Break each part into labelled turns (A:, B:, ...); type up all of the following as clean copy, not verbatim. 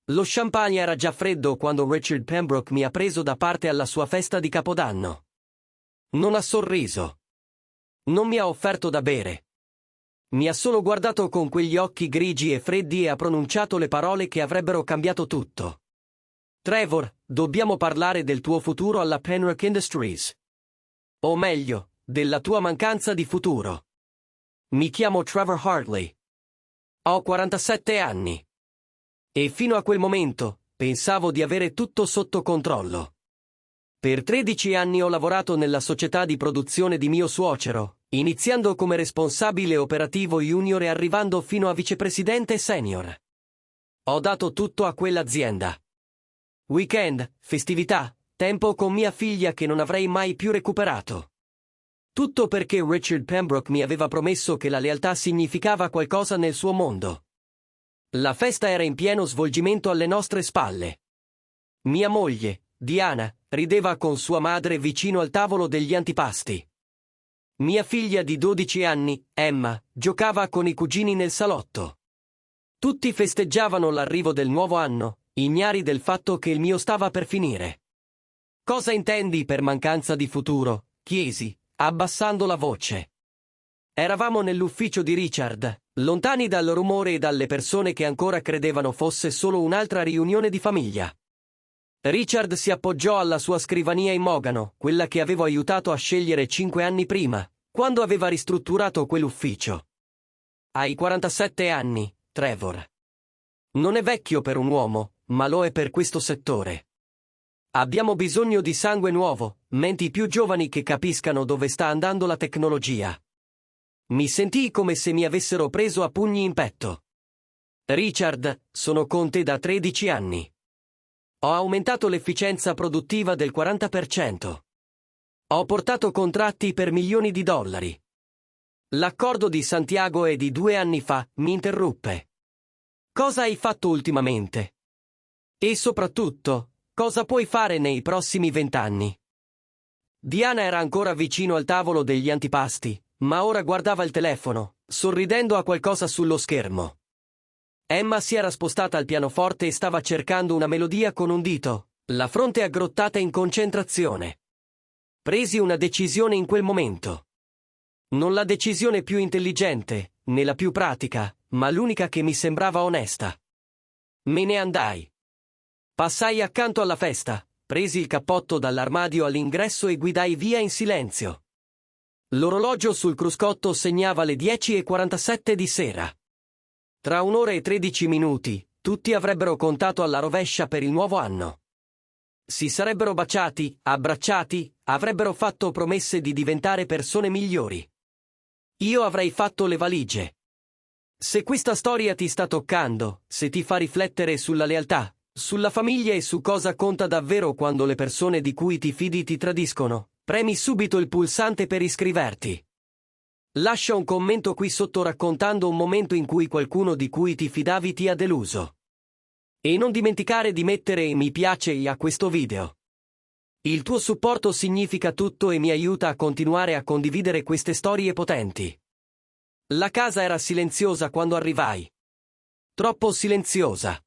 A: Lo champagne era già freddo quando Richard Pembroke mi ha preso da parte alla sua festa di Capodanno. Non ha sorriso. Non mi ha offerto da bere. Mi ha solo guardato con quegli occhi grigi e freddi e ha pronunciato le parole che avrebbero cambiato tutto. Trevor, dobbiamo parlare del tuo futuro alla Penrock Industries. O meglio, della tua mancanza di futuro. Mi chiamo Trevor Hartley. Ho 47 anni. E fino a quel momento, pensavo di avere tutto sotto controllo. Per 13 anni ho lavorato nella società di produzione di mio suocero, iniziando come responsabile operativo junior e arrivando fino a vicepresidente senior. Ho dato tutto a quell'azienda. Weekend, festività, tempo con mia figlia che non avrei mai più recuperato. Tutto perché Richard Pembroke mi aveva promesso che la lealtà significava qualcosa nel suo mondo. La festa era in pieno svolgimento alle nostre spalle. Mia moglie, Diana, rideva con sua madre vicino al tavolo degli antipasti. Mia figlia di 12 anni, Emma, giocava con i cugini nel salotto. Tutti festeggiavano l'arrivo del nuovo anno, ignari del fatto che il mio stava per finire. Cosa intendi per mancanza di futuro? Chiesi, abbassando la voce. Eravamo nell'ufficio di Richard, lontani dal rumore e dalle persone che ancora credevano fosse solo un'altra riunione di famiglia. Richard si appoggiò alla sua scrivania in mogano, quella che avevo aiutato a scegliere 5 anni prima, quando aveva ristrutturato quell'ufficio. Hai 47 anni, Trevor. Non è vecchio per un uomo, ma lo è per questo settore. Abbiamo bisogno di sangue nuovo, menti più giovani che capiscano dove sta andando la tecnologia. Mi sentii come se mi avessero preso a pugni in petto. Richard, sono con te da 13 anni. Ho aumentato l'efficienza produttiva del 40%. Ho portato contratti per milioni di dollari. L'accordo di Santiago è di 2 anni fa, mi interruppe. Cosa hai fatto ultimamente? E soprattutto, cosa puoi fare nei prossimi 20 anni? Diana era ancora vicino al tavolo degli antipasti, ma ora guardava il telefono, sorridendo a qualcosa sullo schermo. Emma si era spostata al pianoforte e stava cercando una melodia con un dito, la fronte aggrottata in concentrazione. Presi una decisione in quel momento. Non la decisione più intelligente, né la più pratica, ma l'unica che mi sembrava onesta. Me ne andai. Passai accanto alla festa, presi il cappotto dall'armadio all'ingresso e guidai via in silenzio. L'orologio sul cruscotto segnava le 10:47 di sera. Tra 1 ora e 13 minuti, tutti avrebbero contato alla rovescia per il nuovo anno. Si sarebbero baciati, abbracciati, avrebbero fatto promesse di diventare persone migliori. Io avrei fatto le valigie. Se questa storia ti sta toccando, se ti fa riflettere sulla lealtà, sulla famiglia e su cosa conta davvero quando le persone di cui ti fidi ti tradiscono, premi subito il pulsante per iscriverti. Lascia un commento qui sotto raccontando un momento in cui qualcuno di cui ti fidavi ti ha deluso. E non dimenticare di mettere mi piace a questo video. Il tuo supporto significa tutto e mi aiuta a continuare a condividere queste storie potenti. La casa era silenziosa quando arrivai. Troppo silenziosa.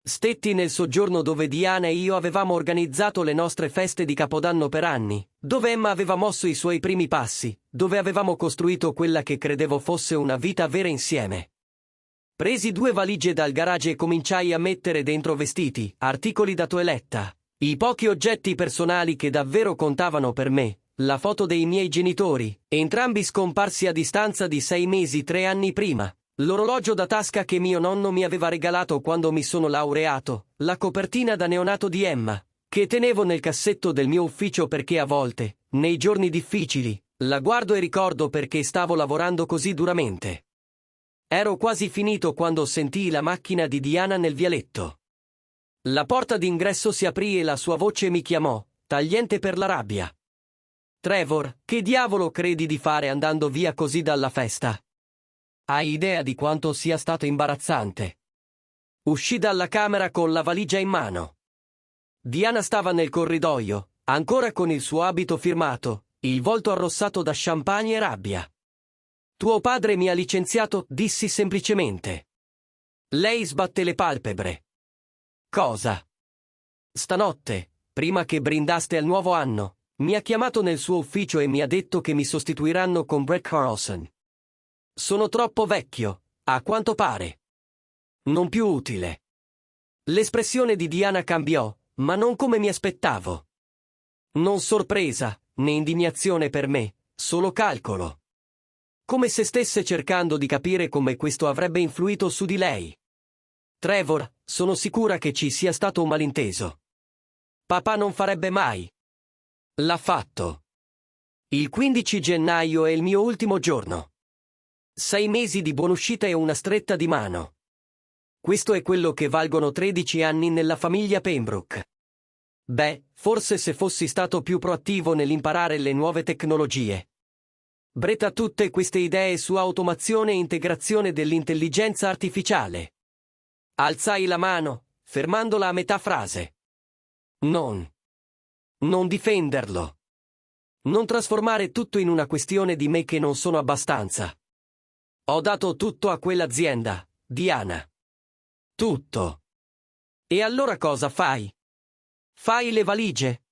A: Stetti nel soggiorno dove Diana e io avevamo organizzato le nostre feste di Capodanno per anni, dove Emma aveva mosso i suoi primi passi, dove avevamo costruito quella che credevo fosse una vita vera insieme. Presi 2 valigie dal garage e cominciai a mettere dentro vestiti, articoli da toeletta, i pochi oggetti personali che davvero contavano per me, la foto dei miei genitori, entrambi scomparsi a distanza di 6 mesi 3 anni prima. L'orologio da tasca che mio nonno mi aveva regalato quando mi sono laureato, la copertina da neonato di Emma, che tenevo nel cassetto del mio ufficio perché a volte, nei giorni difficili, la guardo e ricordo perché stavo lavorando così duramente. Ero quasi finito quando sentii la macchina di Diana nel vialetto. La porta d'ingresso si aprì e la sua voce mi chiamò, tagliente per la rabbia. Trevor, che diavolo credi di fare andando via così dalla festa? Hai idea di quanto sia stato imbarazzante? Uscì dalla camera con la valigia in mano. Diana stava nel corridoio, ancora con il suo abito firmato, il volto arrossato da champagne e rabbia. Tuo padre mi ha licenziato, dissi semplicemente. Lei sbatté le palpebre. Cosa? Stanotte, prima che brindaste al nuovo anno, mi ha chiamato nel suo ufficio e mi ha detto che mi sostituiranno con Brett Carlson. Sono troppo vecchio, a quanto pare. Non più utile. L'espressione di Diana cambiò, ma non come mi aspettavo. Non sorpresa, né indignazione per me, solo calcolo. Come se stesse cercando di capire come questo avrebbe influito su di lei. Trevor, sono sicura che ci sia stato un malinteso. Papà non farebbe mai. L'ha fatto. Il 15 gennaio è il mio ultimo giorno. 6 mesi di buonuscita e una stretta di mano. Questo è quello che valgono 13 anni nella famiglia Pembroke. Beh, forse se fossi stato più proattivo nell'imparare le nuove tecnologie. Brett ha tutte queste idee su automazione e integrazione dell'intelligenza artificiale. Alzai la mano, fermandola a metà frase. Non difenderlo. Non trasformare tutto in una questione di me che non sono abbastanza. Ho dato tutto a quell'azienda, Diana. Tutto. E allora cosa fai? Fai le valigie?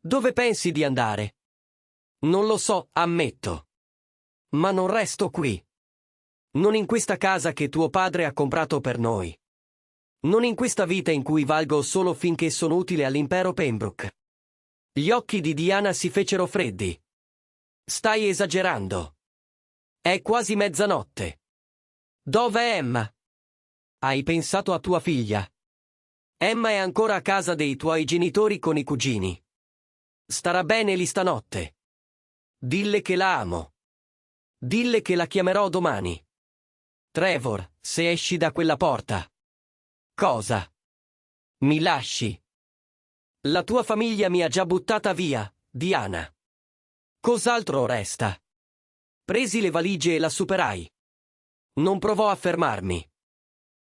A: Dove pensi di andare? Non lo so, ammetto. Ma non resto qui. Non in questa casa che tuo padre ha comprato per noi. Non in questa vita in cui valgo solo finché sono utile all'impero Pembroke. Gli occhi di Diana si fecero freddi. Stai esagerando. È quasi mezzanotte. Dov'è Emma? Hai pensato a tua figlia? Emma è ancora a casa dei tuoi genitori con i cugini. Starà bene lì stanotte. Dille che la amo. Dille che la chiamerò domani. Trevor, se esci da quella porta. Cosa? Mi lasci? La tua famiglia mi ha già buttata via, Diana. Cos'altro resta? Presi le valigie e la superai. Non provò a fermarmi.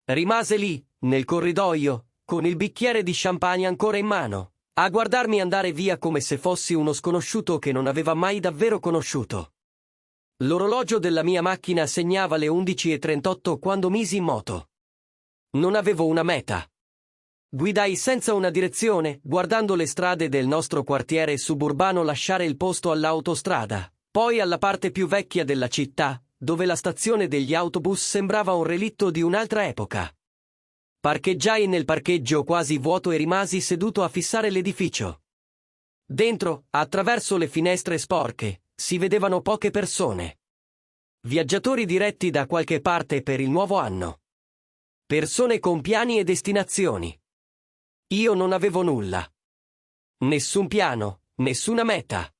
A: Rimase lì, nel corridoio, con il bicchiere di champagne ancora in mano, a guardarmi andare via come se fossi uno sconosciuto che non aveva mai davvero conosciuto. L'orologio della mia macchina segnava le 11:38 quando misi in moto. Non avevo una meta. Guidai senza una direzione, guardando le strade del nostro quartiere suburbano lasciare il posto all'autostrada, poi alla parte più vecchia della città, dove la stazione degli autobus sembrava un relitto di un'altra epoca. Parcheggiai nel parcheggio quasi vuoto e rimasi seduto a fissare l'edificio. Dentro, attraverso le finestre sporche, si vedevano poche persone. Viaggiatori diretti da qualche parte per il nuovo anno. Persone con piani e destinazioni. Io non avevo nulla. Nessun piano, nessuna meta.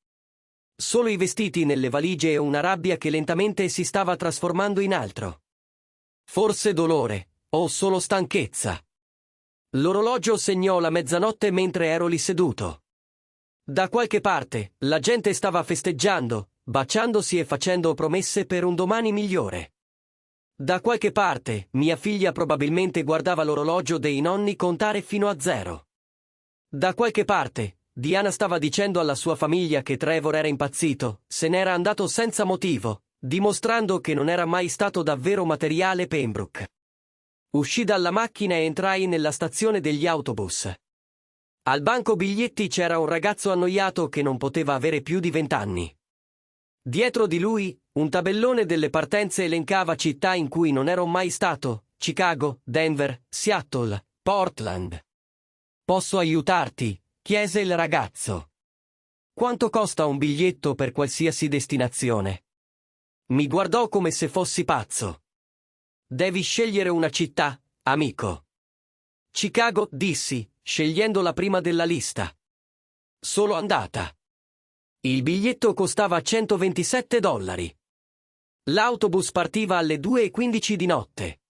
A: Solo i vestiti nelle valigie e una rabbia che lentamente si stava trasformando in altro. Forse dolore, o solo stanchezza. L'orologio segnò la mezzanotte mentre ero lì seduto. Da qualche parte, la gente stava festeggiando, baciandosi e facendo promesse per un domani migliore. Da qualche parte, mia figlia probabilmente guardava l'orologio dei nonni contare fino a 0. Da qualche parte, Diana stava dicendo alla sua famiglia che Trevor era impazzito, se n'era andato senza motivo, dimostrando che non era mai stato davvero materiale Pembroke. Uscì dalla macchina e entrai nella stazione degli autobus. Al banco biglietti c'era un ragazzo annoiato che non poteva avere più di 20 anni. Dietro di lui, un tabellone delle partenze elencava città in cui non ero mai stato: Chicago, Denver, Seattle, Portland. Posso aiutarti? Chiese il ragazzo. Quanto costa un biglietto per qualsiasi destinazione? Mi guardò come se fossi pazzo. Devi scegliere una città, amico. Chicago, dissi, scegliendo la prima della lista. Solo andata. Il biglietto costava $127. L'autobus partiva alle 2:15 di notte.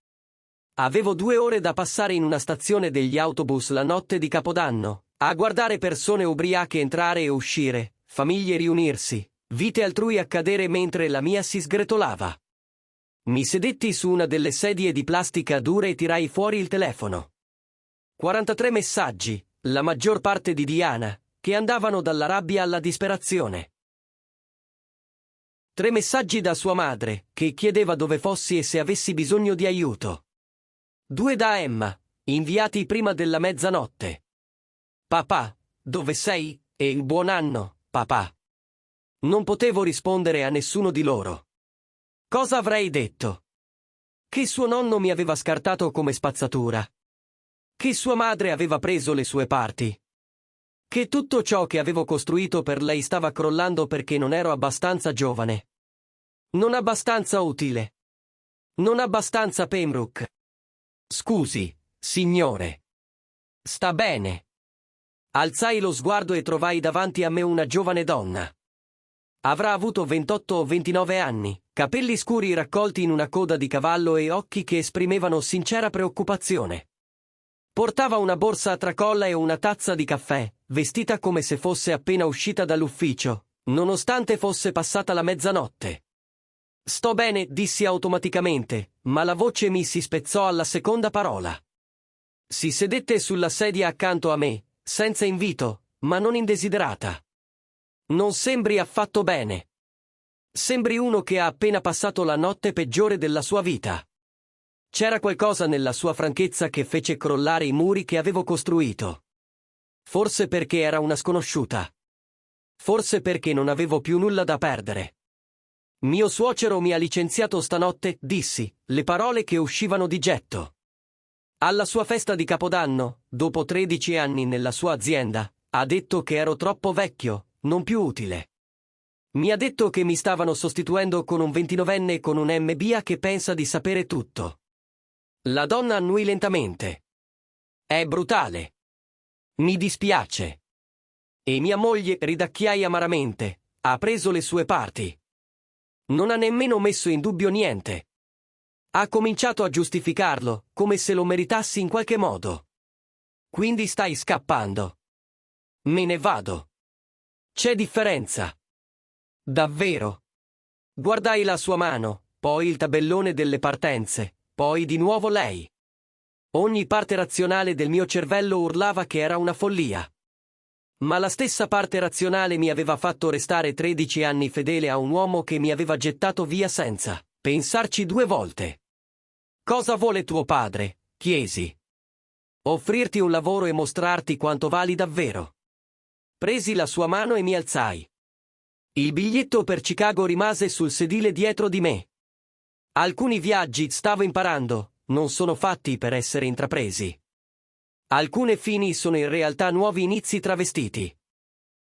A: Avevo 2 ore da passare in una stazione degli autobus la notte di Capodanno, a guardare persone ubriache entrare e uscire, famiglie riunirsi, vite altrui accadere mentre la mia si sgretolava. Mi sedetti su una delle sedie di plastica dura e tirai fuori il telefono. 43 messaggi, la maggior parte di Diana, che andavano dalla rabbia alla disperazione. 3 messaggi da sua madre, che chiedeva dove fossi e se avessi bisogno di aiuto. 2 da Emma, inviati prima della mezzanotte. Papà, dove sei? E il buon anno, papà. Non potevo rispondere a nessuno di loro. Cosa avrei detto? Che suo nonno mi aveva scartato come spazzatura. Che sua madre aveva preso le sue parti. Che tutto ciò che avevo costruito per lei stava crollando perché non ero abbastanza giovane. Non abbastanza utile. Non abbastanza Pembroke. Scusi, signore. Sta bene. Alzai lo sguardo e trovai davanti a me una giovane donna. Avrà avuto 28 o 29 anni, capelli scuri raccolti in una coda di cavallo e occhi che esprimevano sincera preoccupazione. Portava una borsa a tracolla e una tazza di caffè, vestita come se fosse appena uscita dall'ufficio, nonostante fosse passata la mezzanotte. Sto bene, dissi automaticamente, ma la voce mi si spezzò alla seconda parola. Si sedette sulla sedia accanto a me, senza invito, ma non indesiderata. Non sembri affatto bene. Sembri uno che ha appena passato la notte peggiore della sua vita. C'era qualcosa nella sua franchezza che fece crollare i muri che avevo costruito. Forse perché era una sconosciuta. Forse perché non avevo più nulla da perdere. Mio suocero mi ha licenziato stanotte, dissi, le parole che uscivano di getto. Alla sua festa di Capodanno, dopo 13 anni nella sua azienda, ha detto che ero troppo vecchio, non più utile. Mi ha detto che mi stavano sostituendo con un 29enne con un MBA che pensa di sapere tutto. La donna annui lentamente. È brutale. Mi dispiace. E mia moglie, ridacchiai amaramente, ha preso le sue parti. Non ha nemmeno messo in dubbio niente. Ha cominciato a giustificarlo, come se lo meritassi in qualche modo. Quindi stai scappando. Me ne vado. C'è differenza. Davvero? Guardai la sua mano, poi il tabellone delle partenze, poi di nuovo lei. Ogni parte razionale del mio cervello urlava che era una follia. Ma la stessa parte razionale mi aveva fatto restare 13 anni fedele a un uomo che mi aveva gettato via senza pensarci 2 volte. Cosa vuole tuo padre? Chiesi. Offrirti un lavoro e mostrarti quanto vali davvero. Presi la sua mano e mi alzai. Il biglietto per Chicago rimase sul sedile dietro di me. Alcuni viaggi stavo imparando, non sono fatti per essere intrapresi. Alcune fini sono in realtà nuovi inizi travestiti.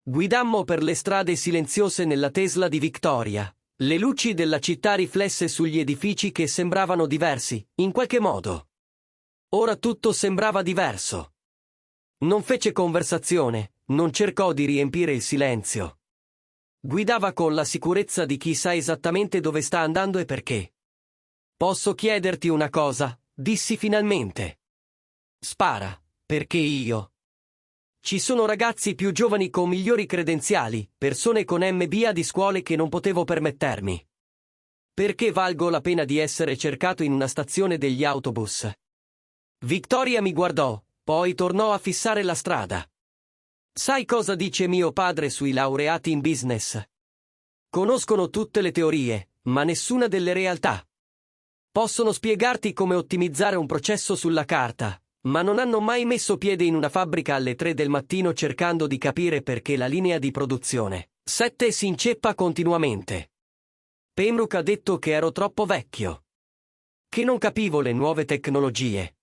A: Guidammo per le strade silenziose nella Tesla di Victoria, le luci della città riflesse sugli edifici che sembravano diversi, in qualche modo. Ora tutto sembrava diverso. Non fece conversazione, non cercò di riempire il silenzio. Guidava con la sicurezza di chi sa esattamente dove sta andando e perché. Posso chiederti una cosa? Dissi finalmente. Spara, perché io. Ci sono ragazzi più giovani con migliori credenziali, persone con MBA di scuole che non potevo permettermi. Perché valgo la pena di essere cercato in una stazione degli autobus? Victoria mi guardò, poi tornò a fissare la strada. Sai cosa dice mio padre sui laureati in business? Conoscono tutte le teorie, ma nessuna delle realtà. Possono spiegarti come ottimizzare un processo sulla carta, ma non hanno mai messo piede in una fabbrica alle 3 del mattino cercando di capire perché la linea di produzione 7 si inceppa continuamente. Pembroke ha detto che ero troppo vecchio. Che non capivo le nuove tecnologie.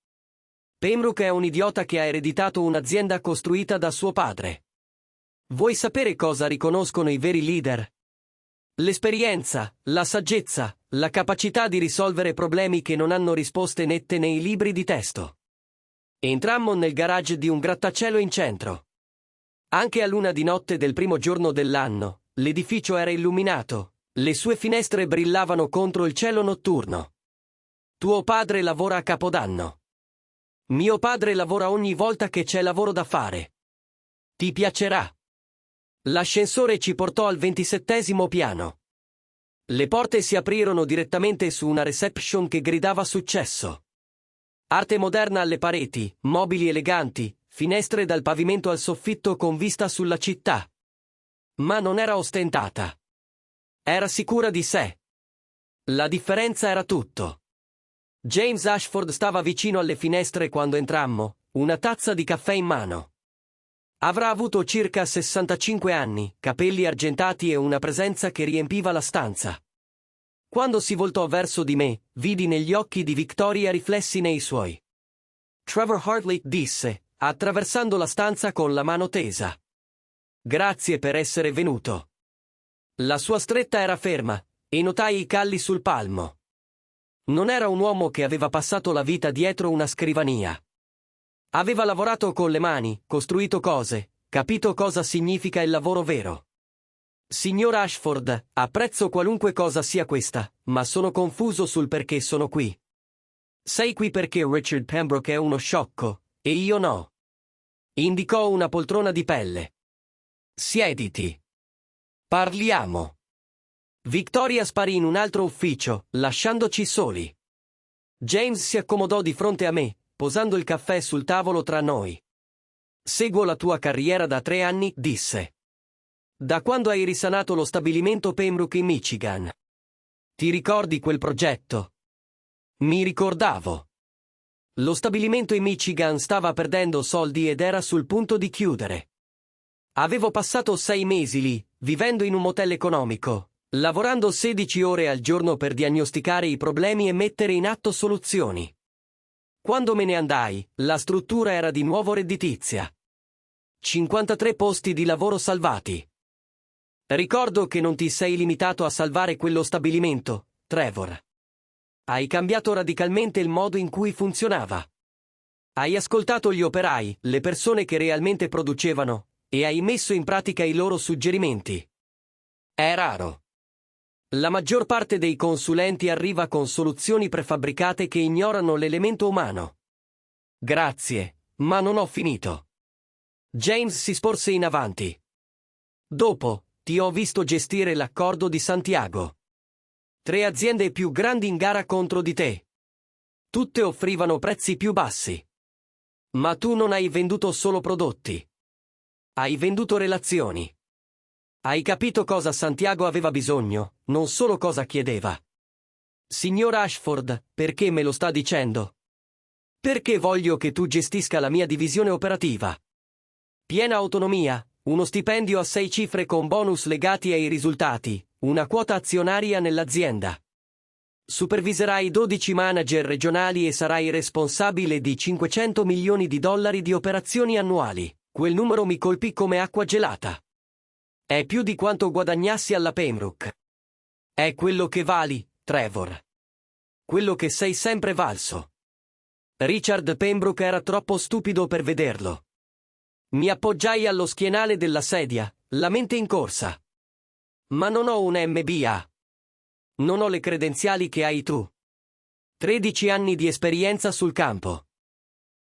A: Pembroke è un idiota che ha ereditato un'azienda costruita da suo padre. Vuoi sapere cosa riconoscono i veri leader? L'esperienza, la saggezza, la capacità di risolvere problemi che non hanno risposte nette nei libri di testo. Entrammo nel garage di un grattacielo in centro. Anche a luna di notte del primo giorno dell'anno, l'edificio era illuminato, le sue finestre brillavano contro il cielo notturno. Tuo padre lavora a Capodanno. Mio padre lavora ogni volta che c'è lavoro da fare. Ti piacerà. L'ascensore ci portò al 27° piano. Le porte si aprirono direttamente su una reception che gridava successo. Arte moderna alle pareti, mobili eleganti, finestre dal pavimento al soffitto con vista sulla città. Ma non era ostentata. Era sicura di sé. La differenza era tutto. James Ashford stava vicino alle finestre quando entrammo, una tazza di caffè in mano. Avrà avuto circa 65 anni, capelli argentati e una presenza che riempiva la stanza. Quando si voltò verso di me, vidi negli occhi di Victoria riflessi nei suoi. Trevor Hartley disse, attraversando la stanza con la mano tesa. Grazie per essere venuto. La sua stretta era ferma, e notai i calli sul palmo. Non era un uomo che aveva passato la vita dietro una scrivania. Aveva lavorato con le mani, costruito cose, capito cosa significa il lavoro vero. Signor Ashford, apprezzo qualunque cosa sia questa, ma sono confuso sul perché sono qui. Sei qui perché Richard Pembroke è uno sciocco, e io no. Indicò una poltrona di pelle. Siediti. Parliamo. Victoria sparì in un altro ufficio, lasciandoci soli. James si accomodò di fronte a me, posando il caffè sul tavolo tra noi. Seguo la tua carriera da 3 anni, disse. Da quando hai risanato lo stabilimento Pembroke in Michigan. Ti ricordi quel progetto? Mi ricordavo. Lo stabilimento in Michigan stava perdendo soldi ed era sul punto di chiudere. Avevo passato 6 mesi lì, vivendo in un motel economico, lavorando 16 ore al giorno per diagnosticare i problemi e mettere in atto soluzioni. Quando me ne andai, la struttura era di nuovo redditizia. 53 posti di lavoro salvati. Ricordo che non ti sei limitato a salvare quello stabilimento, Trevor. Hai cambiato radicalmente il modo in cui funzionava. Hai ascoltato gli operai, le persone che realmente producevano, e hai messo in pratica i loro suggerimenti. È raro. La maggior parte dei consulenti arriva con soluzioni prefabbricate che ignorano l'elemento umano. Grazie, ma non ho finito. James si sporse in avanti. Dopo, ti ho visto gestire l'accordo di Santiago. 3 aziende più grandi in gara contro di te. Tutte offrivano prezzi più bassi. Ma tu non hai venduto solo prodotti. Hai venduto relazioni. Hai capito cosa Santiago aveva bisogno, non solo cosa chiedeva. Signor Ashford, perché me lo sta dicendo? Perché voglio che tu gestisca la mia divisione operativa. Piena autonomia, uno stipendio a 6 cifre con bonus legati ai risultati, una quota azionaria nell'azienda. Superviserai 12 manager regionali e sarai responsabile di $500 milioni di operazioni annuali. Quel numero mi colpì come acqua gelata. È più di quanto guadagnassi alla Pembroke. È quello che vali, Trevor. Quello che sei sempre valso. Richard Pembroke era troppo stupido per vederlo. Mi appoggiai allo schienale della sedia, la mente in corsa. Ma non ho un MBA. Non ho le credenziali che hai tu. 13 anni di esperienza sul campo.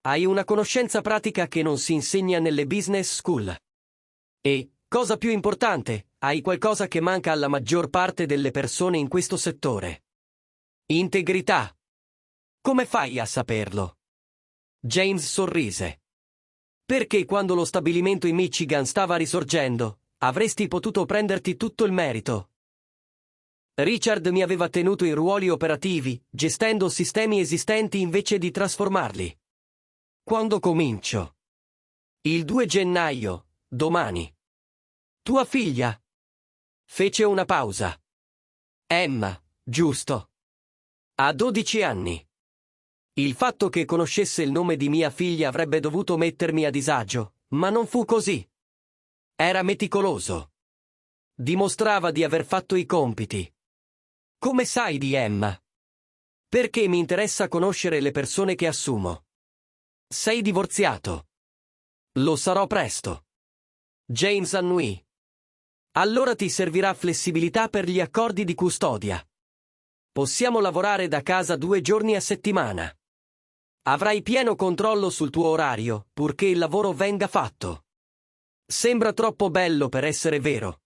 A: Hai una conoscenza pratica che non si insegna nelle business school. E, cosa più importante, hai qualcosa che manca alla maggior parte delle persone in questo settore. Integrità. Come fai a saperlo? James sorrise. Perché quando lo stabilimento in Michigan stava risorgendo, avresti potuto prenderti tutto il merito. Richard mi aveva tenuto in ruoli operativi, gestendo sistemi esistenti invece di trasformarli. Quando comincio? Il 2 gennaio, domani. Tua figlia? Fece una pausa. Emma, giusto? Ha 12 anni. Il fatto che conoscesse il nome di mia figlia avrebbe dovuto mettermi a disagio, ma non fu così. Era meticoloso. Dimostrava di aver fatto i compiti. Come sai di Emma? Perché mi interessa conoscere le persone che assumo. Sei divorziato. Lo sarò presto. James annuì. Allora ti servirà flessibilità per gli accordi di custodia. Possiamo lavorare da casa 2 giorni a settimana. Avrai pieno controllo sul tuo orario, purché il lavoro venga fatto. Sembra troppo bello per essere vero.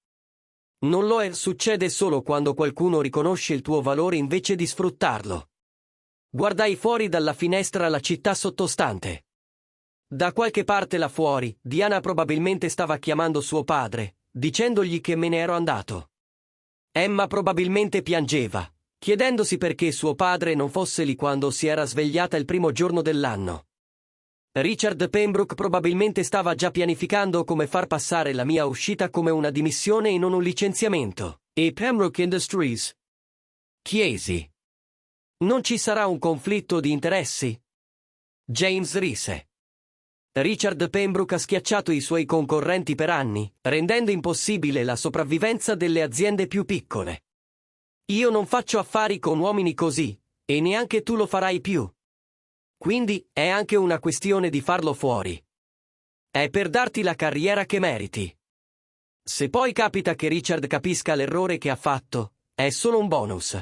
A: Non lo è, succede solo quando qualcuno riconosce il tuo valore invece di sfruttarlo. Guardai fuori dalla finestra la città sottostante. Da qualche parte là fuori, Diana probabilmente stava chiamando suo padre, dicendogli che me ne ero andato. Emma probabilmente piangeva, chiedendosi perché suo padre non fosse lì quando si era svegliata il primo giorno dell'anno. Richard Pembroke probabilmente stava già pianificando come far passare la mia uscita come una dimissione e non un licenziamento. E Pembroke Industries? Chiesi. Non ci sarà un conflitto di interessi? James rise. Richard Pembroke ha schiacciato i suoi concorrenti per anni, rendendo impossibile la sopravvivenza delle aziende più piccole. Io non faccio affari con uomini così, e neanche tu lo farai più. Quindi è anche una questione di farlo fuori. È per darti la carriera che meriti. Se poi capita che Richard capisca l'errore che ha fatto, è solo un bonus.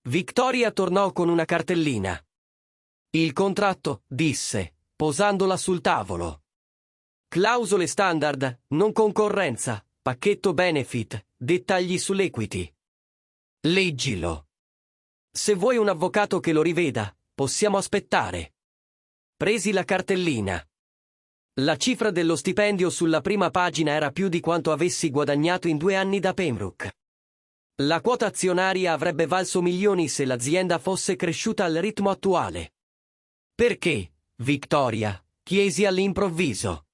A: Victoria tornò con una cartellina. Il contratto, disse, posandola sul tavolo. Clausole standard, non concorrenza, pacchetto benefit, dettagli sull'equity. Leggilo. Se vuoi un avvocato che lo riveda, possiamo aspettare. Presi la cartellina. La cifra dello stipendio sulla prima pagina era più di quanto avessi guadagnato in 2 anni da Pembroke. La quota azionaria avrebbe valso milioni se l'azienda fosse cresciuta al ritmo attuale. Perché, Victoria? Chiesi all'improvviso.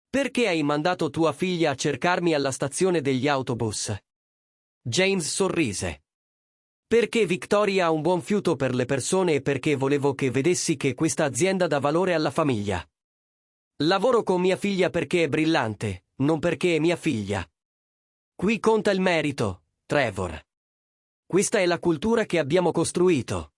A: Perché hai mandato tua figlia a cercarmi alla stazione degli autobus? James sorrise. Perché Victoria ha un buon fiuto per le persone e perché volevo che vedessi che questa azienda dà valore alla famiglia. Lavoro con mia figlia perché è brillante, non perché è mia figlia. Qui conta il merito, Trevor. Questa è la cultura che abbiamo costruito.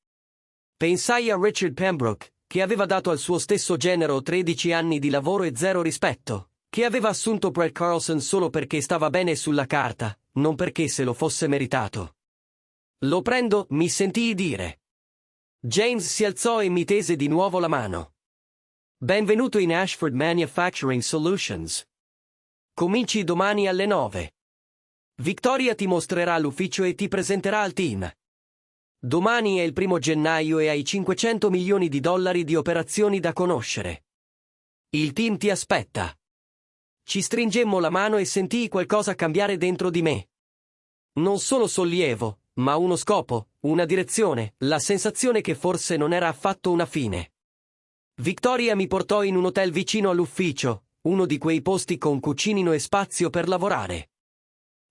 A: Pensai a Richard Pembroke, che aveva dato al suo stesso genero 13 anni di lavoro e 0 rispetto, che aveva assunto Brett Carlson solo perché stava bene sulla carta, non perché se lo fosse meritato. Lo prendo, mi sentii dire. James si alzò e mi tese di nuovo la mano. Benvenuto in Ashford Manufacturing Solutions. Cominci domani alle 9. Victoria ti mostrerà l'ufficio e ti presenterà al team. Domani è il 1 gennaio e hai $500 milioni di operazioni da conoscere. Il team ti aspetta. Ci stringemmo la mano e sentii qualcosa cambiare dentro di me. Non solo sollievo, ma uno scopo, una direzione, la sensazione che forse non era affatto una fine. Victoria mi portò in un hotel vicino all'ufficio, uno di quei posti con cucinino e spazio per lavorare.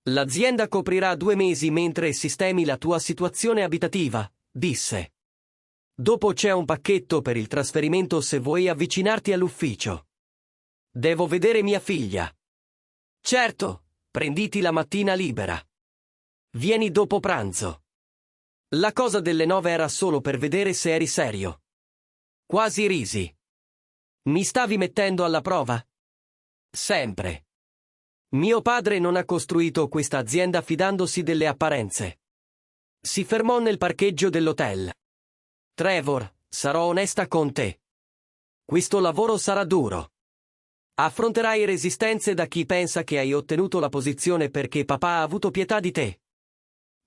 A: L'azienda coprirà 2 mesi mentre sistemi la tua situazione abitativa, disse. Dopo c'è un pacchetto per il trasferimento se vuoi avvicinarti all'ufficio. Devo vedere mia figlia. Certo, prenditi la mattina libera. Vieni dopo pranzo. La cosa delle 9 era solo per vedere se eri serio. Quasi risi. Mi stavi mettendo alla prova? Sempre. Mio padre non ha costruito questa azienda fidandosi delle apparenze. Si fermò nel parcheggio dell'hotel. Trevor, sarò onesta con te. Questo lavoro sarà duro. Affronterai resistenze da chi pensa che hai ottenuto la posizione perché papà ha avuto pietà di te.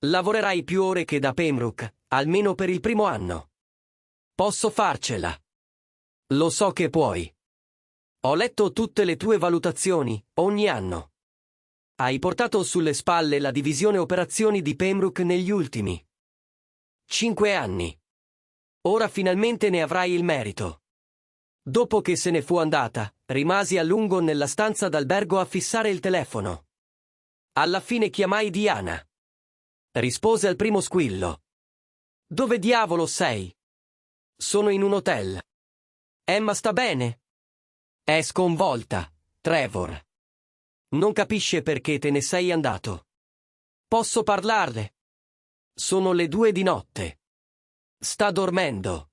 A: Lavorerai più ore che da Pembroke, almeno per il primo anno. Posso farcela. Lo so che puoi. Ho letto tutte le tue valutazioni, ogni anno. Hai portato sulle spalle la divisione operazioni di Pembroke negli ultimi 5 anni. Ora finalmente ne avrai il merito. Dopo che se ne fu andata, rimasi a lungo nella stanza d'albergo a fissare il telefono. Alla fine chiamai Diana. Rispose al primo squillo. Dove diavolo sei? Sono in un hotel. Emma sta bene? È sconvolta, Trevor. Non capisce perché te ne sei andato. Posso parlarle? Sono le 2 di notte. Sta dormendo.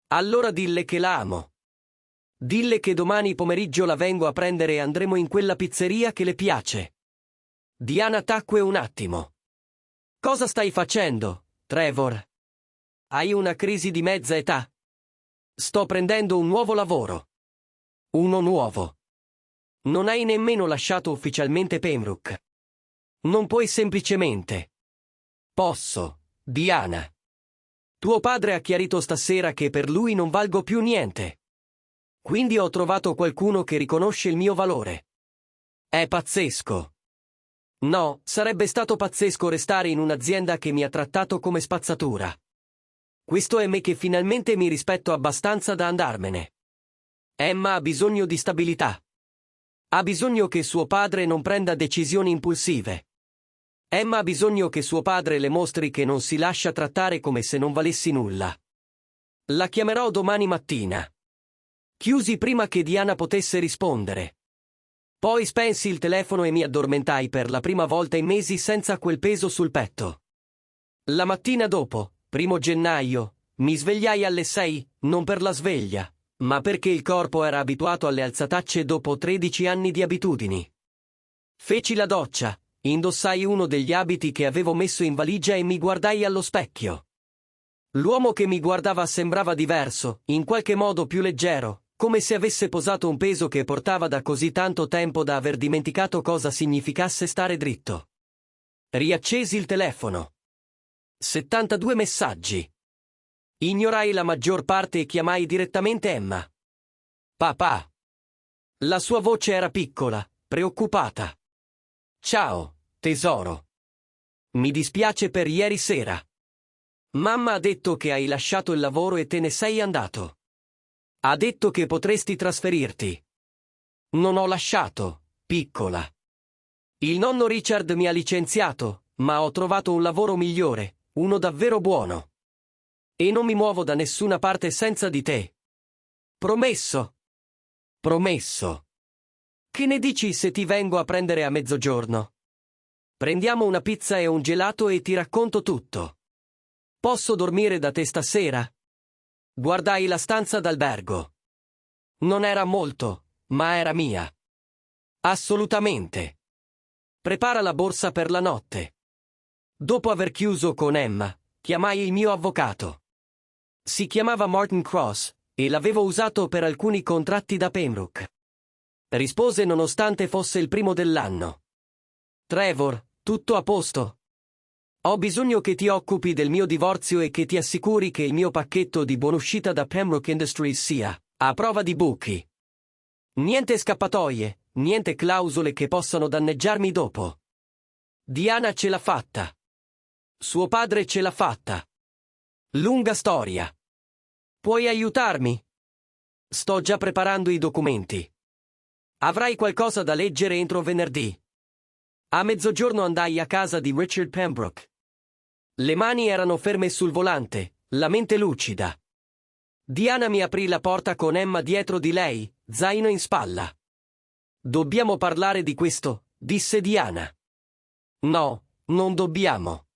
A: Allora dille che la amo. Dille che domani pomeriggio la vengo a prendere e andremo in quella pizzeria che le piace. Diana tacque un attimo. Cosa stai facendo, Trevor? Hai una crisi di mezza età? Sto prendendo un nuovo lavoro. Uno nuovo. Non hai nemmeno lasciato ufficialmente Pembroke. Non puoi semplicemente. Posso, Diana. Tuo padre ha chiarito stasera che per lui non valgo più niente. Quindi ho trovato qualcuno che riconosce il mio valore. È pazzesco. No, sarebbe stato pazzesco restare in un'azienda che mi ha trattato come spazzatura. Questo è me che finalmente mi rispetto abbastanza da andarmene. Emma ha bisogno di stabilità. Ha bisogno che suo padre non prenda decisioni impulsive. Emma ha bisogno che suo padre le mostri che non si lascia trattare come se non valessi nulla. La chiamerò domani mattina. Chiusi prima che Diana potesse rispondere. Poi spensi il telefono e mi addormentai per la prima volta in mesi senza quel peso sul petto. La mattina dopo, 1 gennaio, mi svegliai alle 6, non per la sveglia, ma perché il corpo era abituato alle alzatacce dopo 13 anni di abitudini. Feci la doccia, indossai uno degli abiti che avevo messo in valigia e mi guardai allo specchio. L'uomo che mi guardava sembrava diverso, in qualche modo più leggero, come se avesse posato un peso che portava da così tanto tempo da aver dimenticato cosa significasse stare dritto. Riaccesi il telefono. 72 messaggi. Ignorai la maggior parte e chiamai direttamente Emma. Papà. La sua voce era piccola, preoccupata. Ciao, tesoro. Mi dispiace per ieri sera. Mamma ha detto che hai lasciato il lavoro e te ne sei andato. Ha detto che potresti trasferirti. Non ho lasciato, piccola. Il nonno Richard mi ha licenziato, ma ho trovato un lavoro migliore, uno davvero buono. E non mi muovo da nessuna parte senza di te. Promesso. Promesso. Che ne dici se ti vengo a prendere a mezzogiorno? Prendiamo una pizza e un gelato e ti racconto tutto. Posso dormire da te stasera? Guardai la stanza d'albergo. Non era molto, ma era mia. Assolutamente. Prepara la borsa per la notte. Dopo aver chiuso con Emma, chiamai il mio avvocato. Si chiamava Martin Cross, e l'avevo usato per alcuni contratti da Pembroke. Rispose nonostante fosse il primo dell'anno. Trevor, tutto a posto? Ho bisogno che ti occupi del mio divorzio e che ti assicuri che il mio pacchetto di buonuscita da Pembroke Industries sia a prova di buchi. Niente scappatoie, niente clausole che possano danneggiarmi dopo. Diana ce l'ha fatta. Suo padre ce l'ha fatta. Lunga storia. Puoi aiutarmi? Sto già preparando i documenti. Avrai qualcosa da leggere entro venerdì. A mezzogiorno andai a casa di Richard Pembroke. Le mani erano ferme sul volante, la mente lucida. Diana mi aprì la porta con Emma dietro di lei, zaino in spalla. Dobbiamo parlare di questo, disse Diana. No, non dobbiamo.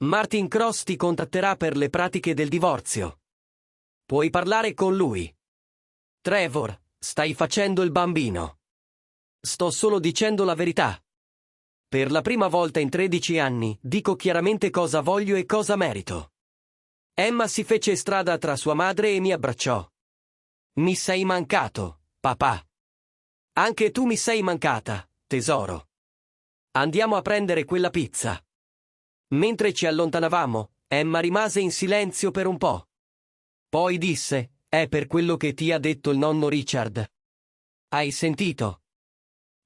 A: Martin Cross ti contatterà per le pratiche del divorzio. Puoi parlare con lui. Trevor, stai facendo il bambino. Sto solo dicendo la verità. Per la prima volta in 13 anni, dico chiaramente cosa voglio e cosa merito. Emma si fece strada tra sua madre e mi abbracciò. Mi sei mancato, papà. Anche tu mi sei mancata, tesoro. Andiamo a prendere quella pizza. Mentre ci allontanavamo, Emma rimase in silenzio per un po'. Poi disse, è per quello che ti ha detto il nonno Richard. Hai sentito?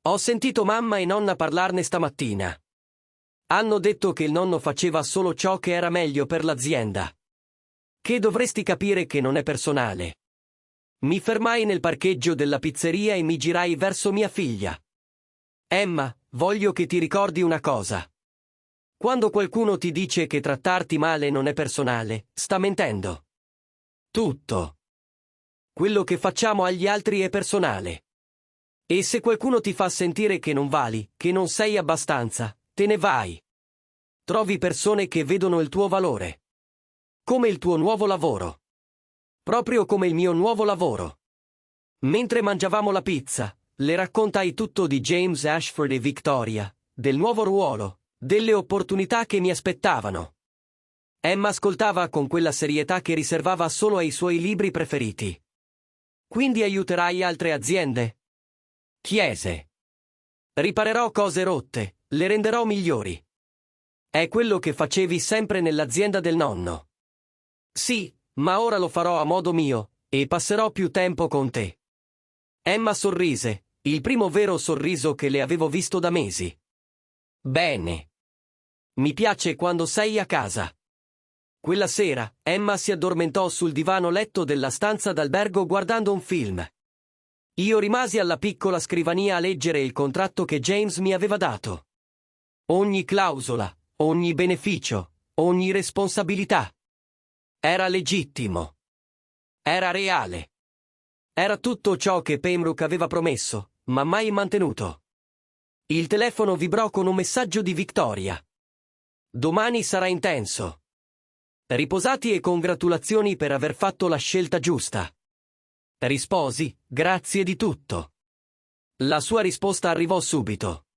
A: Ho sentito mamma e nonna parlarne stamattina. Hanno detto che il nonno faceva solo ciò che era meglio per l'azienda. Che dovresti capire che non è personale. Mi fermai nel parcheggio della pizzeria e mi girai verso mia figlia. Emma, voglio che ti ricordi una cosa. Quando qualcuno ti dice che trattarti male non è personale, sta mentendo. Tutto. Quello che facciamo agli altri è personale. E se qualcuno ti fa sentire che non vali, che non sei abbastanza, te ne vai. Trovi persone che vedono il tuo valore. Come il tuo nuovo lavoro. Proprio come il mio nuovo lavoro. Mentre mangiavamo la pizza, le raccontai tutto di James Ashford e Victoria, del nuovo ruolo, delle opportunità che mi aspettavano. Emma ascoltava con quella serietà che riservava solo ai suoi libri preferiti. Quindi aiuterai altre aziende? Chiese. Riparerò cose rotte, le renderò migliori. È quello che facevi sempre nell'azienda del nonno. Sì, ma ora lo farò a modo mio, e passerò più tempo con te. Emma sorrise, il primo vero sorriso che le avevo visto da mesi. Bene. Mi piace quando sei a casa. Quella sera, Emma si addormentò sul divano letto della stanza d'albergo guardando un film. Io rimasi alla piccola scrivania a leggere il contratto che James mi aveva dato. Ogni clausola, ogni beneficio, ogni responsabilità. Era legittimo. Era reale. Era tutto ciò che Pembroke aveva promesso, ma mai mantenuto. Il telefono vibrò con un messaggio di Victoria. Domani sarà intenso. Riposati e congratulazioni per aver fatto la scelta giusta. Risposi, grazie di tutto. La sua risposta arrivò subito.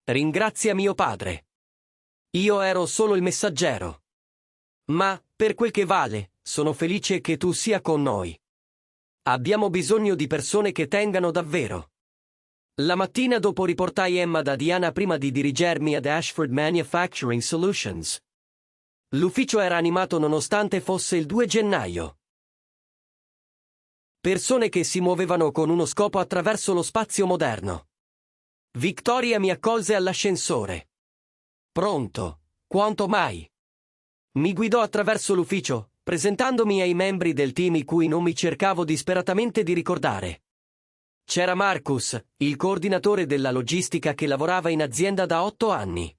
A: Ringrazia mio padre. Io ero solo il messaggero. Ma, per quel che vale, sono felice che tu sia con noi. Abbiamo bisogno di persone che tengano davvero. La mattina dopo riportai Emma da Diana prima di dirigermi ad Ashford Manufacturing Solutions. L'ufficio era animato nonostante fosse il 2 gennaio. Persone che si muovevano con uno scopo attraverso lo spazio moderno. Victoria mi accolse all'ascensore. Pronto, quanto mai? Mi guidò attraverso l'ufficio, presentandomi ai membri del team i cui nomi cercavo disperatamente di ricordare. C'era Marcus, il coordinatore della logistica che lavorava in azienda da 8 anni.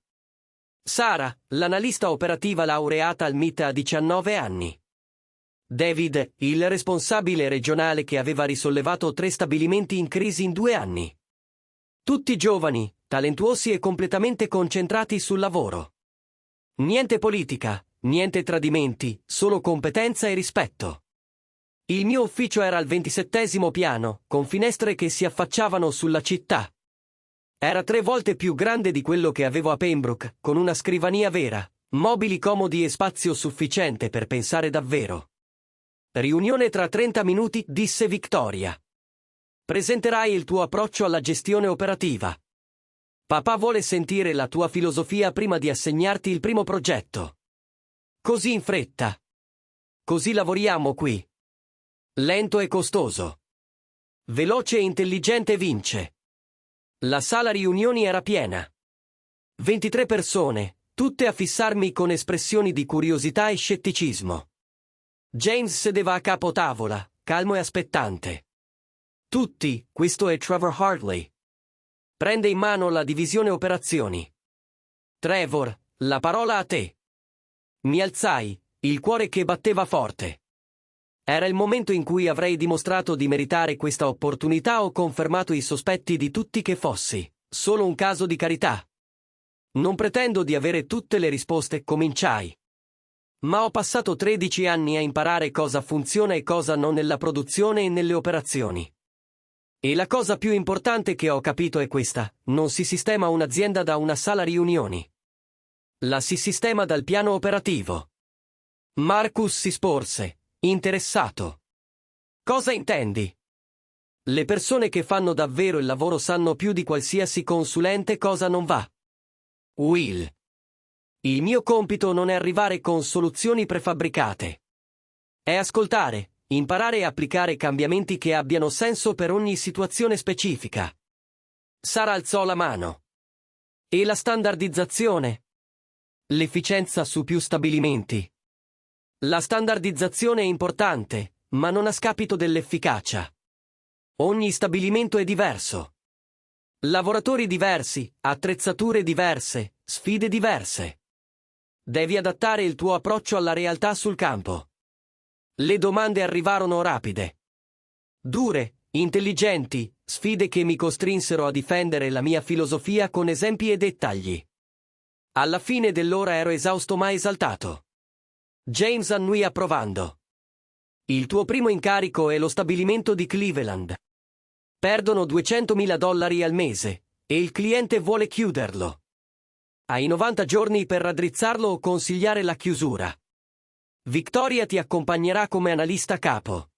A: Sara, l'analista operativa laureata al MIT a 19 anni. David, il responsabile regionale che aveva risollevato 3 stabilimenti in crisi in 2 anni. Tutti giovani, talentuosi e completamente concentrati sul lavoro. Niente politica, niente tradimenti, solo competenza e rispetto. Il mio ufficio era al 27° piano, con finestre che si affacciavano sulla città. Era 3 volte più grande di quello che avevo a Pembroke, con una scrivania vera, mobili comodi e spazio sufficiente per pensare davvero. Riunione tra 30 minuti, disse Victoria. Presenterai il tuo approccio alla gestione operativa. Papà vuole sentire la tua filosofia prima di assegnarti il primo progetto. Così in fretta. Così lavoriamo qui. Lento e costoso. Veloce e intelligente vince. La sala riunioni era piena. 23 persone, tutte a fissarmi con espressioni di curiosità e scetticismo. James sedeva a capo tavola, calmo e aspettante. Tutti, questo è Trevor Hartley. Prende in mano la divisione operazioni. Trevor, la parola a te. Mi alzai, il cuore che batteva forte. Era il momento in cui avrei dimostrato di meritare questa opportunità o confermato i sospetti di tutti che fossi solo un caso di carità. Non pretendo di avere tutte le risposte, cominciai. Ma ho passato 13 anni a imparare cosa funziona e cosa no nella produzione e nelle operazioni. E la cosa più importante che ho capito è questa: non si sistema un'azienda da una sala riunioni. La si sistema dal piano operativo. Marcus si sporse, interessato. Cosa intendi? Le persone che fanno davvero il lavoro sanno più di qualsiasi consulente cosa non va. Will. Il mio compito non è arrivare con soluzioni prefabbricate. È ascoltare, imparare e applicare cambiamenti che abbiano senso per ogni situazione specifica. Sara alzò la mano. E la standardizzazione? L'efficienza su più stabilimenti. La standardizzazione è importante, ma non a scapito dell'efficacia. Ogni stabilimento è diverso. Lavoratori diversi, attrezzature diverse, sfide diverse. Devi adattare il tuo approccio alla realtà sul campo. Le domande arrivarono rapide. Dure, intelligenti, sfide che mi costrinsero a difendere la mia filosofia con esempi e dettagli. Alla fine dell'ora ero esausto ma esaltato. James annui approvando. Il tuo primo incarico è lo stabilimento di Cleveland. Perdono $200.000 al mese, e il cliente vuole chiuderlo. Hai 90 giorni per raddrizzarlo o consigliare la chiusura. Victoria ti accompagnerà come analista capo.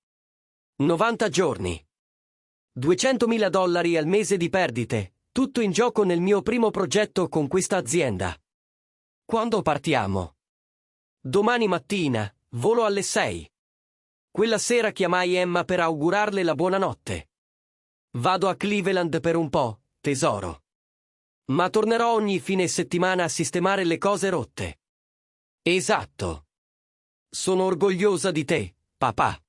A: 90 giorni. $200.000 al mese di perdite, tutto in gioco nel mio primo progetto con questa azienda. Quando partiamo? Domani mattina, volo alle 6. Quella sera chiamai Emma per augurarle la buonanotte. Vado a Cleveland per un po', tesoro. Ma tornerò ogni fine settimana a sistemare le cose rotte. Esatto. Sono orgogliosa di te, papà.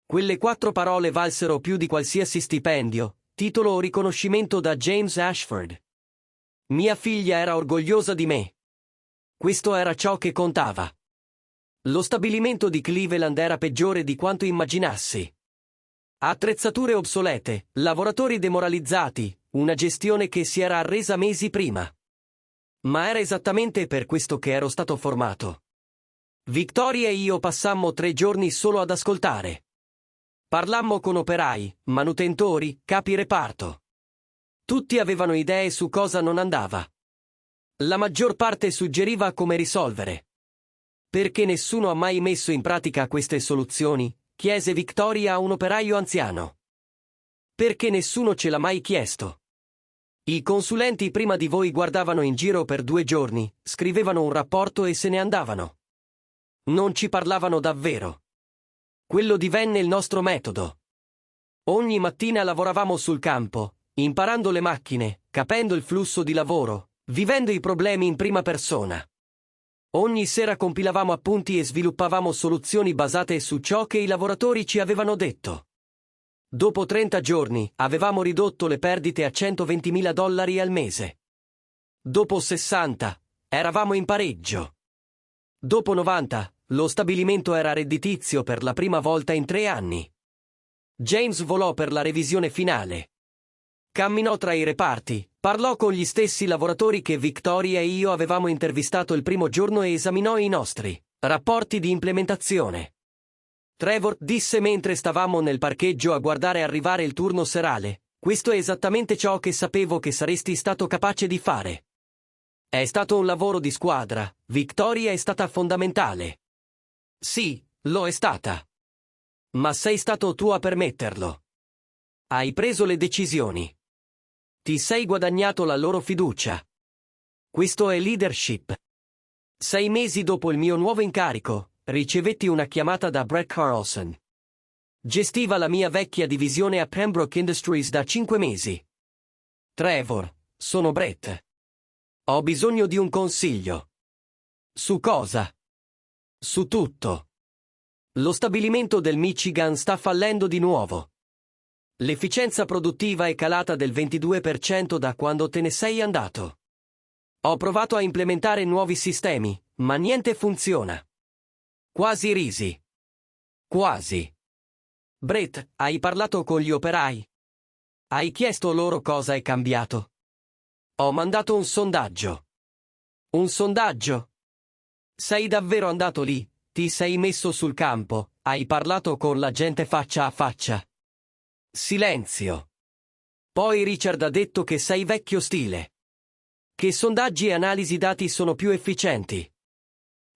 A: Quelle 4 parole valsero più di qualsiasi stipendio, titolo o riconoscimento da James Ashford. Mia figlia era orgogliosa di me. Questo era ciò che contava. Lo stabilimento di Cleveland era peggiore di quanto immaginassi. Attrezzature obsolete, lavoratori demoralizzati, una gestione che si era arresa mesi prima. Ma era esattamente per questo che ero stato formato. Victoria e io passammo 3 giorni solo ad ascoltare. Parlammo con operai, manutentori, capi reparto. Tutti avevano idee su cosa non andava. La maggior parte suggeriva come risolvere. Perché nessuno ha mai messo in pratica queste soluzioni? Chiese Victoria a un operaio anziano. Perché nessuno ce l'ha mai chiesto. I consulenti prima di voi guardavano in giro per 2 giorni, scrivevano un rapporto e se ne andavano. Non ci parlavano davvero. Quello divenne il nostro metodo. Ogni mattina lavoravamo sul campo, imparando le macchine, capendo il flusso di lavoro, vivendo i problemi in prima persona. Ogni sera compilavamo appunti e sviluppavamo soluzioni basate su ciò che i lavoratori ci avevano detto. Dopo 30 giorni, avevamo ridotto le perdite a $120.000 al mese. Dopo 60, eravamo in pareggio. Dopo 90, lo stabilimento era redditizio per la prima volta in 3 anni. James volò per la revisione finale. Camminò tra i reparti, parlò con gli stessi lavoratori che Victoria e io avevamo intervistato il primo giorno e esaminò i nostri rapporti di implementazione. Trevor disse mentre stavamo nel parcheggio a guardare arrivare il turno serale: questo è esattamente ciò che sapevo che saresti stato capace di fare. È stato un lavoro di squadra, Victoria è stata fondamentale. Sì, lo è stata. Ma sei stato tu a permetterlo. Hai preso le decisioni. Ti sei guadagnato la loro fiducia. Questo è leadership. 6 mesi dopo il mio nuovo incarico, ricevetti una chiamata da Brett Carlson. Gestiva la mia vecchia divisione a Pembroke Industries da 5 mesi. Trevor, sono Brett. Ho bisogno di un consiglio. Su cosa? Su tutto. Lo stabilimento del Michigan sta fallendo di nuovo. L'efficienza produttiva è calata del 22% da quando te ne sei andato. Ho provato a implementare nuovi sistemi, ma niente funziona. Quasi risi. Quasi. Brett, hai parlato con gli operai? Hai chiesto loro cosa è cambiato? Ho mandato un sondaggio. Un sondaggio? Sei davvero andato lì? Ti sei messo sul campo? Hai parlato con la gente faccia a faccia? Silenzio. Poi Richard ha detto che sei vecchio stile. Che sondaggi e analisi dati sono più efficienti.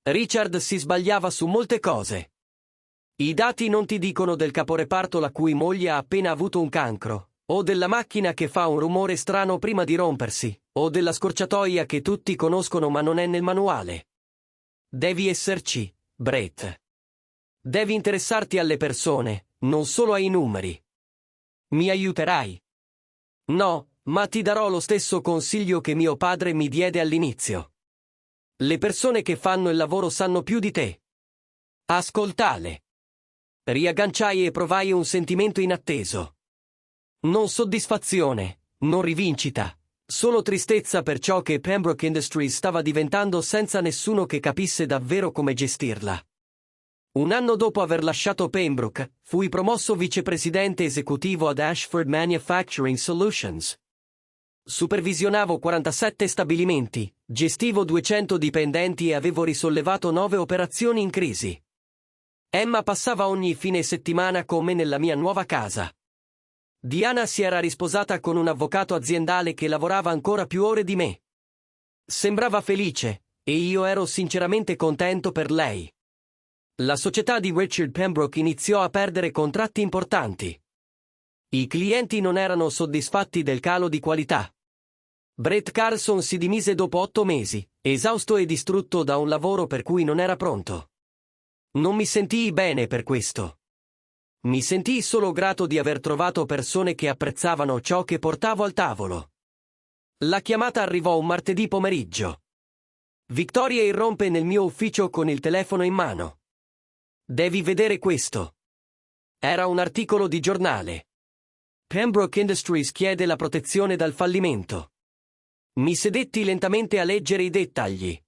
A: Richard si sbagliava su molte cose. I dati non ti dicono del caporeparto la cui moglie ha appena avuto un cancro, o della macchina che fa un rumore strano prima di rompersi, o della scorciatoia che tutti conoscono ma non è nel manuale. Devi esserci, Brett. Devi interessarti alle persone, non solo ai numeri. Mi aiuterai? No, ma ti darò lo stesso consiglio che mio padre mi diede all'inizio. Le persone che fanno il lavoro sanno più di te. Ascoltale. Riagganciai e provai un sentimento inatteso. Non soddisfazione, non rivincita, solo tristezza per ciò che Pembroke Industries stava diventando senza nessuno che capisse davvero come gestirla. Un anno dopo aver lasciato Pembroke, fui promosso vicepresidente esecutivo ad Ashford Manufacturing Solutions. Supervisionavo 47 stabilimenti, gestivo 200 dipendenti e avevo risollevato 9 operazioni in crisi. Emma passava ogni fine settimana con me nella mia nuova casa. Diana si era risposata con un avvocato aziendale che lavorava ancora più ore di me. Sembrava felice, e io ero sinceramente contento per lei. La società di Richard Pembroke iniziò a perdere contratti importanti. I clienti non erano soddisfatti del calo di qualità. Brett Carlson si dimise dopo 8 mesi, esausto e distrutto da un lavoro per cui non era pronto. Non mi sentii bene per questo. Mi sentii solo grato di aver trovato persone che apprezzavano ciò che portavo al tavolo. La chiamata arrivò un martedì pomeriggio. Victoria irrompe nel mio ufficio con il telefono in mano. Devi vedere questo. Era un articolo di giornale. Pembroke Industries chiede la protezione dal fallimento. Mi sedetti lentamente a leggere i dettagli.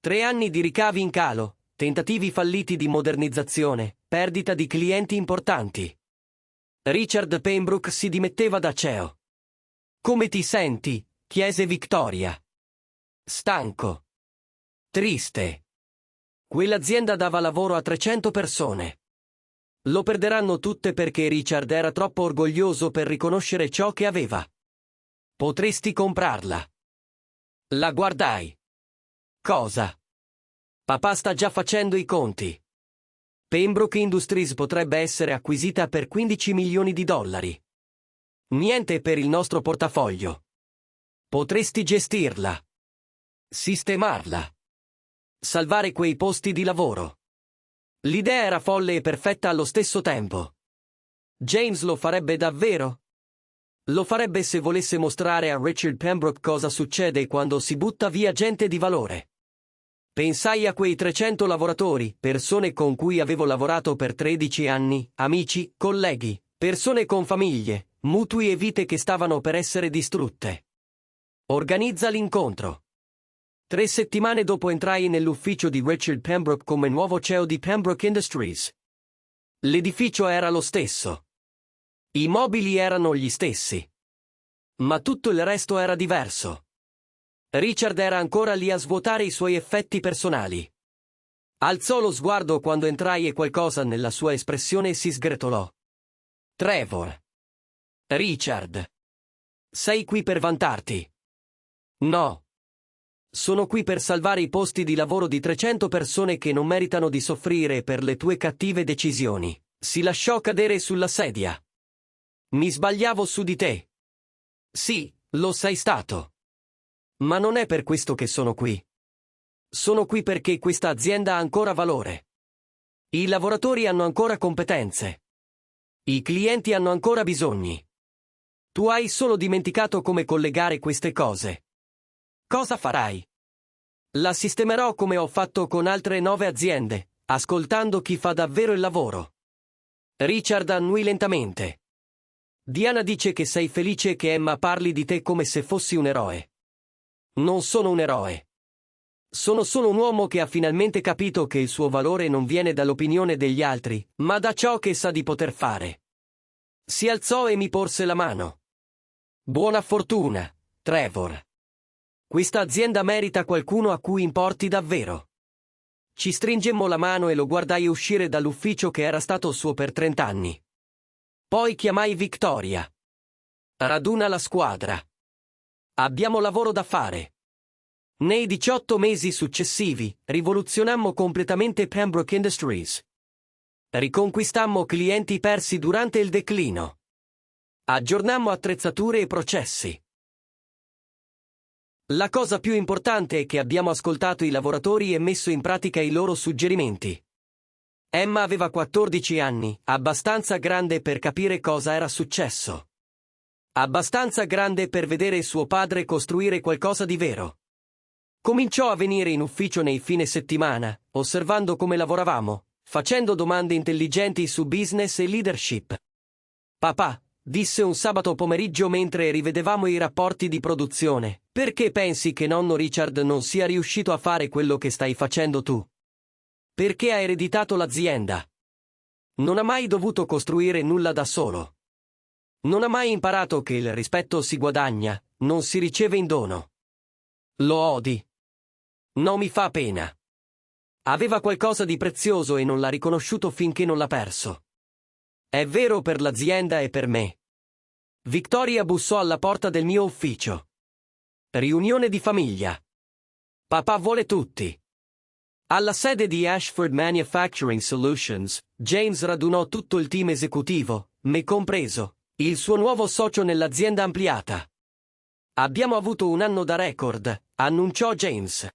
A: 3 anni di ricavi in calo, tentativi falliti di modernizzazione, perdita di clienti importanti. Richard Pembroke si dimetteva da CEO. Come ti senti? Chiese Victoria. Stanco. Triste. Quell'azienda dava lavoro a 300 persone. Lo perderanno tutte perché Richard era troppo orgoglioso per riconoscere ciò che aveva. Potresti comprarla. La guardai. Cosa? Papà sta già facendo i conti. Pembroke Industries potrebbe essere acquisita per 15 milioni di dollari. Niente per il nostro portafoglio. Potresti gestirla. Sistemarla. Salvare quei posti di lavoro. L'idea era folle e perfetta allo stesso tempo. James lo farebbe davvero? Lo farebbe se volesse mostrare a Richard Pembroke cosa succede quando si butta via gente di valore. Pensai a quei 300 lavoratori, persone con cui avevo lavorato per 13 anni, amici, colleghi, persone con famiglie, mutui e vite che stavano per essere distrutte. Organizza l'incontro. 3 settimane dopo entrai nell'ufficio di Richard Pembroke come nuovo CEO di Pembroke Industries. L'edificio era lo stesso. I mobili erano gli stessi. Ma tutto il resto era diverso. Richard era ancora lì a svuotare i suoi effetti personali. Alzò lo sguardo quando entrai e qualcosa nella sua espressione si sgretolò. Trevor. Richard. Sei qui per vantarti. No. Sono qui per salvare i posti di lavoro di 300 persone che non meritano di soffrire per le tue cattive decisioni. Si lasciò cadere sulla sedia. Mi sbagliavo su di te. Sì, lo sei stato. Ma non è per questo che sono qui. Sono qui perché questa azienda ha ancora valore. I lavoratori hanno ancora competenze. I clienti hanno ancora bisogni. Tu hai solo dimenticato come collegare queste cose. Cosa farai? La sistemerò come ho fatto con altre 9 aziende, ascoltando chi fa davvero il lavoro. Richard annui lentamente. Diana dice che sei felice che Emma parli di te come se fossi un eroe. Non sono un eroe. Sono solo un uomo che ha finalmente capito che il suo valore non viene dall'opinione degli altri, ma da ciò che sa di poter fare. Si alzò e mi porse la mano. Buona fortuna, Trevor. Questa azienda merita qualcuno a cui importi davvero. Ci stringemmo la mano e lo guardai uscire dall'ufficio che era stato suo per 30 anni. Poi chiamai Victoria. Raduna la squadra. Abbiamo lavoro da fare. Nei 18 mesi successivi, rivoluzionammo completamente Pembroke Industries. Riconquistammo clienti persi durante il declino. Aggiornammo attrezzature e processi. La cosa più importante è che abbiamo ascoltato i lavoratori e messo in pratica i loro suggerimenti. Emma aveva 14 anni, abbastanza grande per capire cosa era successo. Abbastanza grande per vedere suo padre costruire qualcosa di vero. Cominciò a venire in ufficio nei fine settimana, osservando come lavoravamo, facendo domande intelligenti su business e leadership. Papà, disse un sabato pomeriggio mentre rivedevamo i rapporti di produzione, perché pensi che nonno Richard non sia riuscito a fare quello che stai facendo tu? Perché ha ereditato l'azienda. Non ha mai dovuto costruire nulla da solo. Non ha mai imparato che il rispetto si guadagna, non si riceve in dono. Lo odi. Non mi fa pena. Aveva qualcosa di prezioso e non l'ha riconosciuto finché non l'ha perso. È vero per l'azienda e per me. Victoria bussò alla porta del mio ufficio. Riunione di famiglia. Papà vuole tutti. Alla sede di Ashford Manufacturing Solutions, James radunò tutto il team esecutivo, me compreso, il suo nuovo socio nell'azienda ampliata. Abbiamo avuto un anno da record, annunciò James.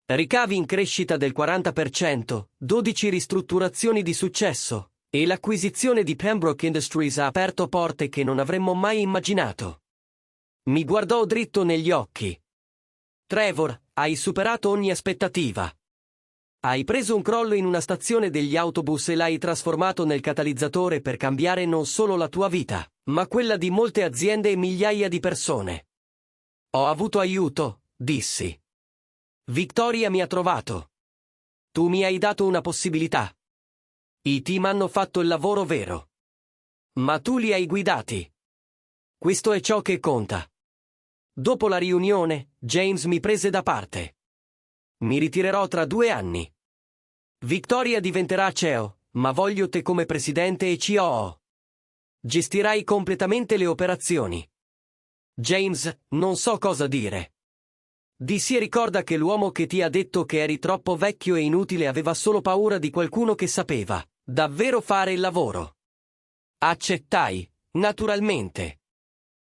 A: Ricavi in crescita del 40%, 12 ristrutturazioni di successo, e l'acquisizione di Pembroke Industries ha aperto porte che non avremmo mai immaginato. Mi guardò dritto negli occhi. Trevor, hai superato ogni aspettativa. Hai preso un crollo in una stazione degli autobus e l'hai trasformato nel catalizzatore per cambiare non solo la tua vita, ma quella di molte aziende e migliaia di persone. Ho avuto aiuto, dissi. Victoria mi ha trovato. Tu mi hai dato una possibilità. I team hanno fatto il lavoro vero. Ma tu li hai guidati. Questo è ciò che conta. Dopo la riunione, James mi prese da parte. Mi ritirerò tra 2 anni. Victoria diventerà CEO, ma voglio te come presidente e COO. Gestirai completamente le operazioni. James, non so cosa dire. Dissi e ricorda che l'uomo che ti ha detto che eri troppo vecchio e inutile aveva solo paura di qualcuno che sapeva davvero fare il lavoro. Accettai, naturalmente.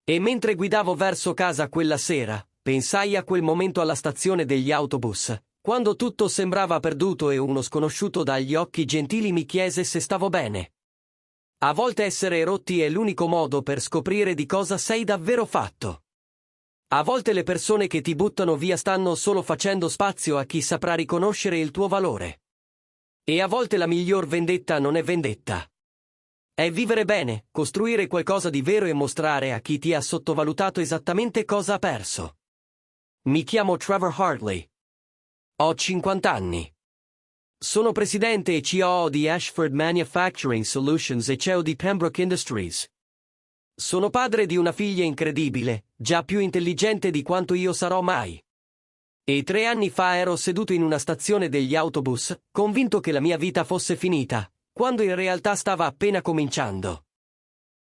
A: E mentre guidavo verso casa quella sera, pensai a quel momento alla stazione degli autobus, quando tutto sembrava perduto e uno sconosciuto dagli occhi gentili mi chiese se stavo bene. A volte essere rotti è l'unico modo per scoprire di cosa sei davvero fatto. A volte le persone che ti buttano via stanno solo facendo spazio a chi saprà riconoscere il tuo valore. E a volte la miglior vendetta non è vendetta. È vivere bene, costruire qualcosa di vero e mostrare a chi ti ha sottovalutato esattamente cosa ha perso. Mi chiamo Trevor Hartley. Ho 50 anni. Sono presidente e COO di Ashford Manufacturing Solutions e CEO di Pembroke Industries. Sono padre di una figlia incredibile, già più intelligente di quanto io sarò mai. E 3 anni fa ero seduto in una stazione degli autobus, convinto che la mia vita fosse finita, quando in realtà stava appena cominciando.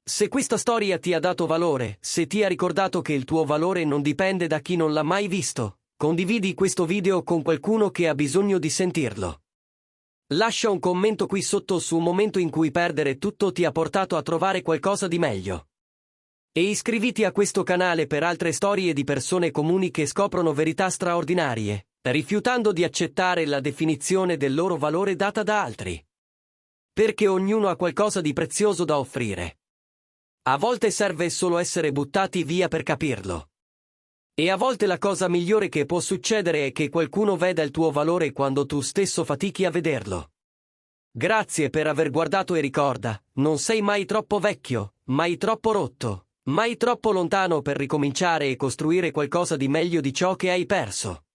A: Se questa storia ti ha dato valore, se ti ha ricordato che il tuo valore non dipende da chi non l'ha mai visto, condividi questo video con qualcuno che ha bisogno di sentirlo. Lascia un commento qui sotto su un momento in cui perdere tutto ti ha portato a trovare qualcosa di meglio. E iscriviti a questo canale per altre storie di persone comuni che scoprono verità straordinarie, rifiutando di accettare la definizione del loro valore data da altri. Perché ognuno ha qualcosa di prezioso da offrire. A volte serve solo essere buttati via per capirlo. E a volte la cosa migliore che può succedere è che qualcuno veda il tuo valore quando tu stesso fatichi a vederlo. Grazie per aver guardato e ricorda, non sei mai troppo vecchio, mai troppo rotto, mai troppo lontano per ricominciare e costruire qualcosa di meglio di ciò che hai perso.